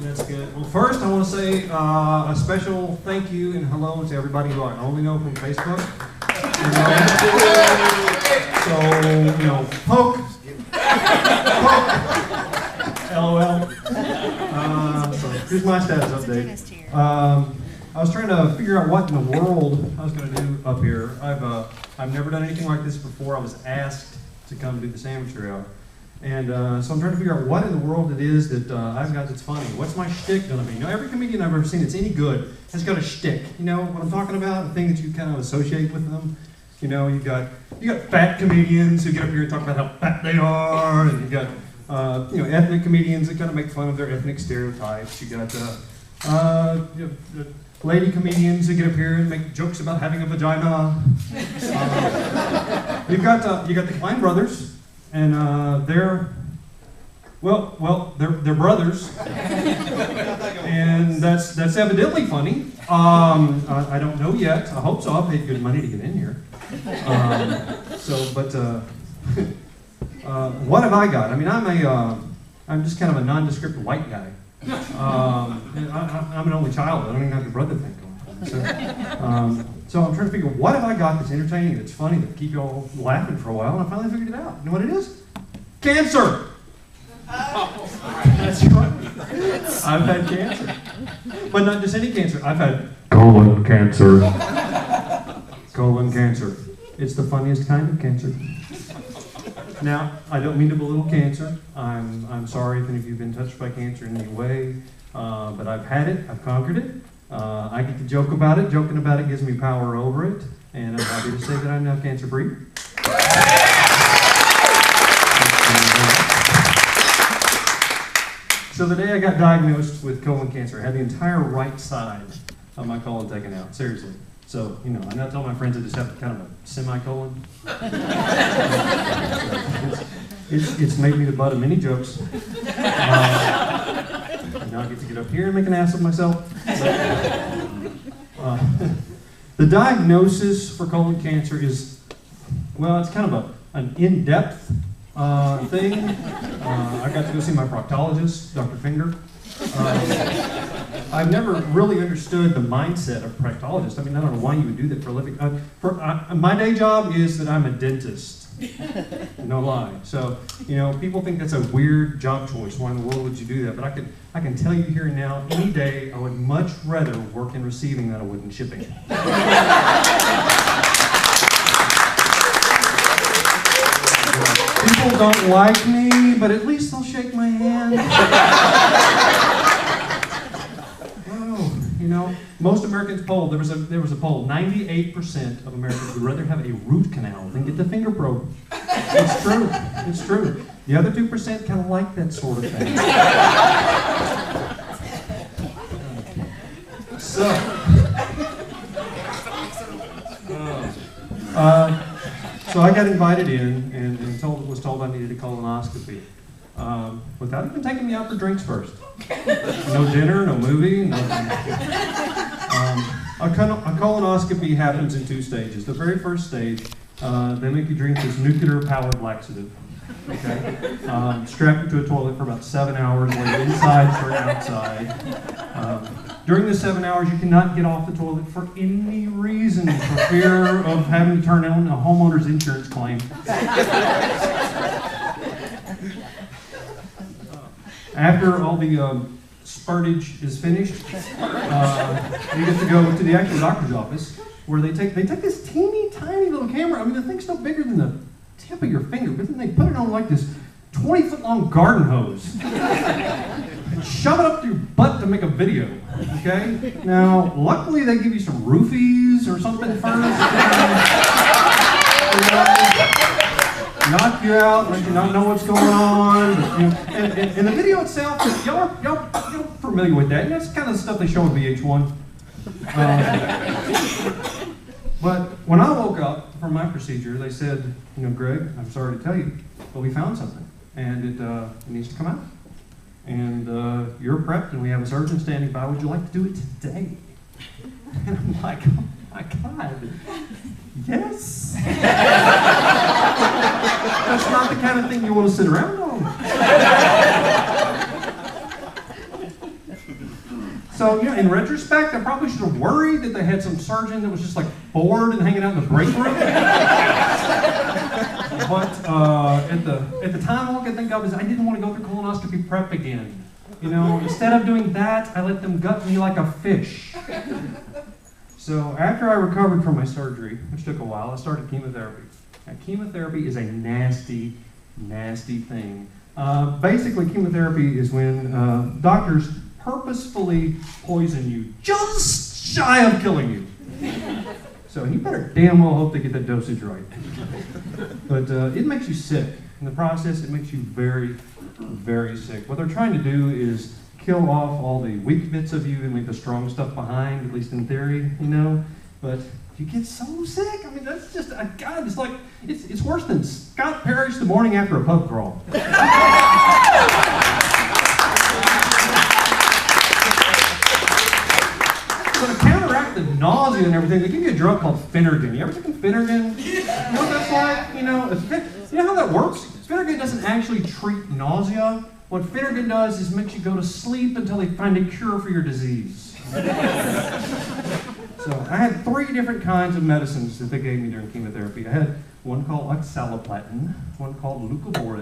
That's good. Well, first I want to say a special thank you and hello to everybody who I only know from Facebook. Poke. LOL. So here's my status update. I was trying to figure out what in the world I was going to do up here. I've never done anything like this before. I was asked to come do the sandwich route. And so I'm trying to figure out what in the world it is that I've got that's funny. What's my shtick going to be? You know, every comedian I've ever seen that's any good has got a shtick. You know what I'm talking about? A thing that you kind of associate with them. You know, you got fat comedians who get up here and talk about how fat they are, and you got ethnic comedians that kind of make fun of their ethnic stereotypes. You got lady comedians who get up here and make jokes about having a vagina. You got the Klein brothers. And they're brothers, and that's evidently funny. I don't know yet. I hope so. I paid good money to get in here. What have I got? I mean, I'm just kind of a nondescript white guy. And I'm an only child. I don't even have a brother thing going on. So I'm trying to figure, what have I got that's entertaining, that's funny, that keep you all laughing for a while, and I finally figured it out. You know what it is? Cancer! That's right. I've had cancer. But not just any cancer. I've had colon cancer. Colon cancer. It's the funniest kind of cancer. Now, I don't mean to belittle cancer. I'm sorry if any of you have been touched by cancer in any way, but I've had it, I've conquered it. I get to joke about it. Joking about it gives me power over it, and I'm happy to say that I'm now cancer-free. So the day I got diagnosed with colon cancer, I had the entire right side of my colon taken out, seriously. So, you know, I now tell my friends I just have kind of a semicolon. It's made me the butt of many jokes. Now I get to get up here and make an ass of myself. The diagnosis for colon cancer is, well, it's kind of an in-depth thing. I got to go see my proctologist, Dr. Finger. I've never really understood the mindset of a proctologist. I mean, I don't know why you would do that for a living. My day job is that I'm a dentist. No lie. So, you know, people think that's a weird job choice. Why in the world would you do that? But I can tell you here and now, any day, I would much rather work in receiving than I would in shipping. People don't like me, but at least they'll shake my hand. Oh, you know, most Americans polled, there was a poll, 98% of Americans would rather have a root canal than get the finger probe. It's true, it's true. The other 2% kind of like that sort of thing. So I got invited in and was told I needed a colonoscopy without even taking me out for drinks first. No dinner, no movie, nothing. A colonoscopy happens in 2 stages. The very first stage, they make you drink this nuclear-powered laxative. Okay, strap you to a toilet for about 7 hours, whether inside or outside. During the 7 hours, you cannot get off the toilet for any reason, for fear of having to turn in a homeowner's insurance claim. After all the spurtage is finished, you get to go to the actual doctor's office, where they take this teeny tiny little camera. I mean, the thing's no bigger than the tip of your finger, but then they put it on like this 20-foot-long garden hose and shove it up your butt to make a video. Okay? Now, luckily they give you some roofies or something first. Knock you out, let you not know what's going on. But, you know, and the video itself, y'all familiar with that. That's kind of the stuff they show on VH1. But when I woke up from my procedure, they said, you know, Greg, I'm sorry to tell you, but we found something, and it needs to come out. And you're prepped, and we have a surgeon standing by. Would you like to do it today? And I'm like, oh my God, yes. That's not the kind of thing you want to sit around on. So, you know, in retrospect, I probably should have worried that they had some surgeon that was just like bored and hanging out in the break room. But at the time, all I could think of is I didn't want to go through colonoscopy prep again. You know, instead of doing that, I let them gut me like a fish. So after I recovered from my surgery, which took a while, I started chemotherapy. Now, chemotherapy is a nasty, nasty thing. Basically, chemotherapy is when doctors purposefully poison you just shy of killing you. So you better damn well hope they get that dosage right. But it makes you sick. In the process, it makes you very, very sick. What they're trying to do is kill off all the weak bits of you and leave the strong stuff behind, at least in theory, you know? But you get so sick. I mean, that's just, God, it's like, it's worse than Scott Parrish the morning after a pub crawl. So to counteract the nausea and everything, they give you a drug called Phenergan. You ever taken Phenergan? You know what that's like? You know how that works? Phenergan doesn't actually treat nausea. What Phenergan does is makes you go to sleep until they find a cure for your disease. So I had 3 different kinds of medicines that they gave me during chemotherapy. I had one called oxaliplatin, one called leucovorin,